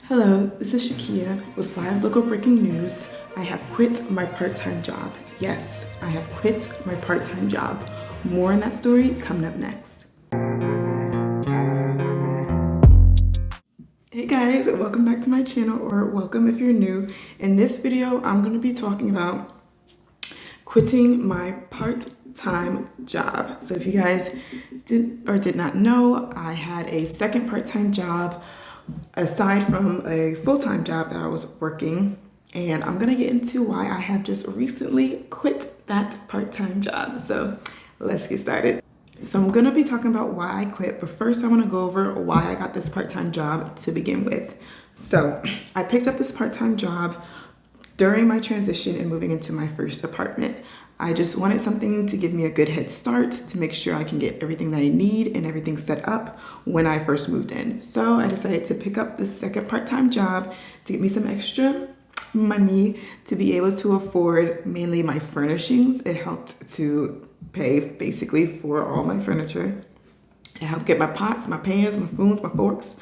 Hello, this is Shakia with live local breaking news. I have quit my part-time job. Yes, I have quit my part-time job. More on that story coming up next. Hey guys, welcome back to my channel, or welcome if you're new. In this video, I'm going to be talking about quitting my part-time job. So if you guys did not know, I had a second part-time job aside from a full-time job that I was working, and I'm gonna get into why I have just recently quit that part-time job. So let's get started. So I'm gonna be talking about why I quit, but first I wanna go over why I got this part-time job to begin with. So I picked up this part-time job during my transition and moving into my first apartment. I just wanted something to give me a good head start to make sure I can get everything that I need and everything set up when I first moved in. So I decided to pick up this second part-time job to get me some extra money to be able to afford mainly my furnishings. It helped to pay basically for all my furniture. It helped get my pots, my pans, my spoons, my forks,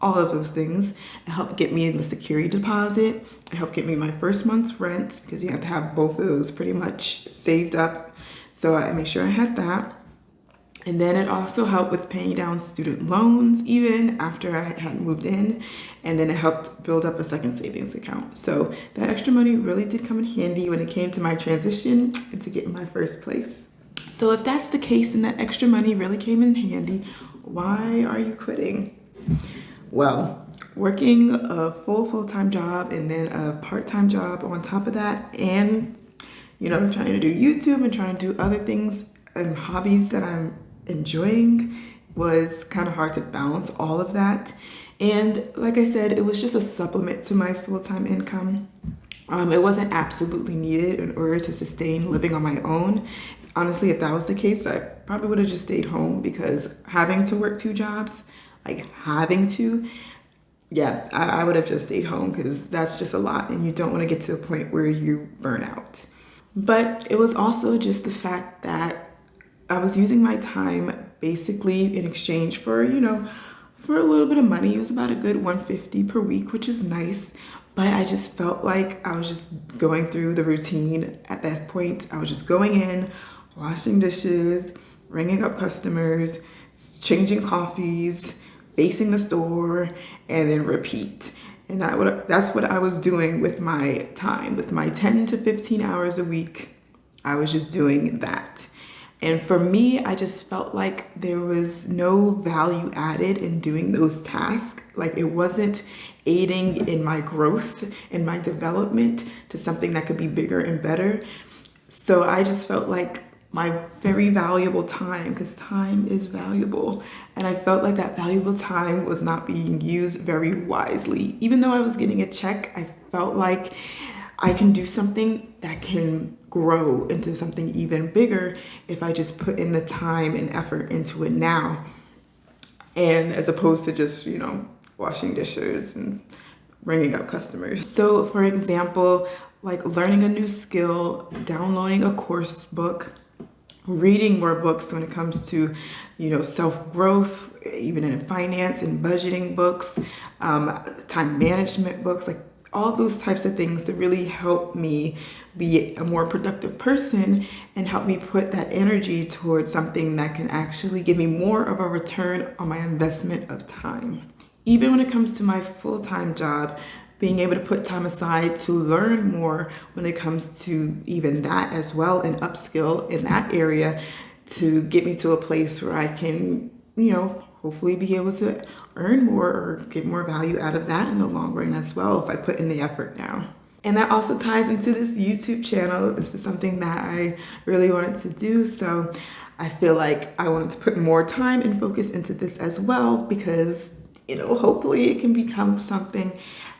all of those things. It helped get me a security deposit. It helped get me my first month's rent because you have to have both of those pretty much saved up. So I made sure I had that. And then it also helped with paying down student loans even after I had moved in. And then it helped build up a second savings account. So that extra money really did come in handy when it came to my transition and to get in my first place. So if that's the case and that extra money really came in handy, why are you quitting? Well, working a full-time job and then a part-time job on top of that, and trying to do YouTube and trying to do other things and hobbies that I'm enjoying was kind of hard to balance all of that. And like I said, it was just a supplement to my full-time income. It wasn't absolutely needed in order to sustain living on my own. Honestly, if that was the case, I probably would have just stayed home, because having to work two jobs, I would have just stayed home, because that's just a lot and you don't want to get to a point where you burn out. But it was also just the fact that I was using my time basically in exchange for, for a little bit of money. It was about a good $150 per week, which is nice. But I just felt like I was just going through the routine at that point. I was just going in, washing dishes, ringing up customers, changing coffees, facing the store, and then repeat. And that's what I was doing with my time. With my 10 to 15 hours a week, I was just doing that. And for me, I just felt like there was no value added in doing those tasks. Like, it wasn't aiding in my growth and my development to something that could be bigger and better. So I just felt like my very valuable time, because time is valuable, and I felt like that valuable time was not being used very wisely. Even though I was getting a check, I felt like I can do something that can grow into something even bigger if I just put in the time and effort into it now, and as opposed to just, washing dishes and ringing up customers. So for example, like learning a new skill, downloading a course book, reading more books when it comes to, self-growth, even in finance and budgeting books, time management books, like all those types of things to really help me be a more productive person and help me put that energy towards something that can actually give me more of a return on my investment of time. Even when it comes to my full-time job, being able to put time aside to learn more when it comes to even that as well, and upskill in that area to get me to a place where I can, hopefully be able to earn more or get more value out of that in the long run as well if I put in the effort now. And that also ties into this YouTube channel. This is something that I really wanted to do. So I feel like I wanted to put more time and focus into this as well, because, hopefully it can become something.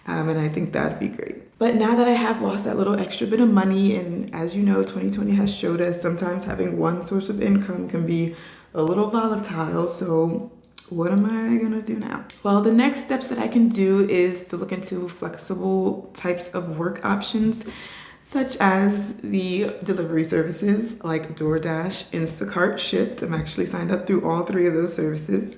And I think that'd be great. But now that I have lost that little extra bit of money, and as you know, 2020 has showed us sometimes having one source of income can be a little volatile. So what am I gonna do now? Well, the next steps that I can do is to look into flexible types of work options, such as the delivery services like DoorDash, Instacart, Shipt. I'm actually signed up through all three of those services.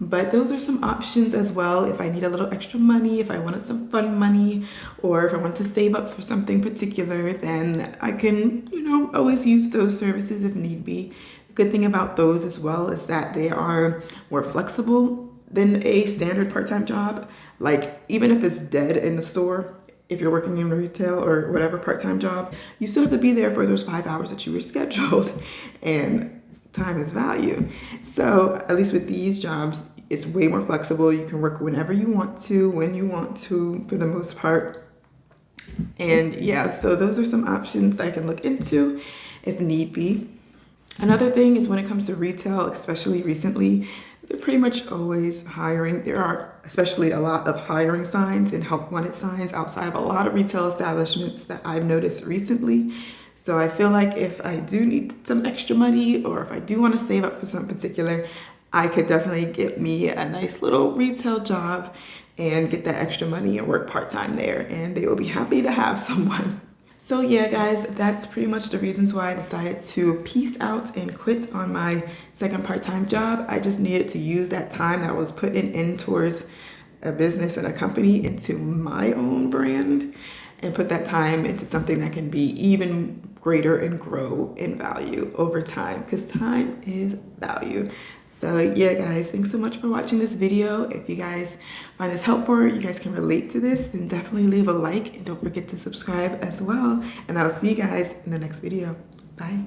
But those are some options as well. If I need a little extra money, if I wanted some fun money, or if I want to save up for something particular, then I can, always use those services if need be. The good thing about those as well is that they are more flexible than a standard part-time job. Like, even if it's dead in the store, if you're working in retail or whatever part-time job, you still have to be there for those 5 hours that you were scheduled. And time is value. So at least with these jobs, it's way more flexible. You can work whenever you want to, when you want to, for the most part. And yeah, so those are some options I can look into if need be. Another thing is when it comes to retail, especially recently, they're pretty much always hiring. There are especially a lot of hiring signs and help wanted signs outside of a lot of retail establishments that I've noticed recently. So I feel like if I do need some extra money, or if I do want to save up for something particular, I could definitely get me a nice little retail job and get that extra money and work part-time there, and they will be happy to have someone. So yeah, guys, that's pretty much the reasons why I decided to peace out and quit on my second part-time job. I just needed to use that time that was put in towards a business and a company into my own brand, and put that time into something that can be even greater and grow in value over time, because time is value. So yeah, guys, thanks so much for watching this video. If you guys find this helpful, you guys can relate to this, then definitely leave a like and don't forget to subscribe as well. And I'll see you guys in the next video. Bye.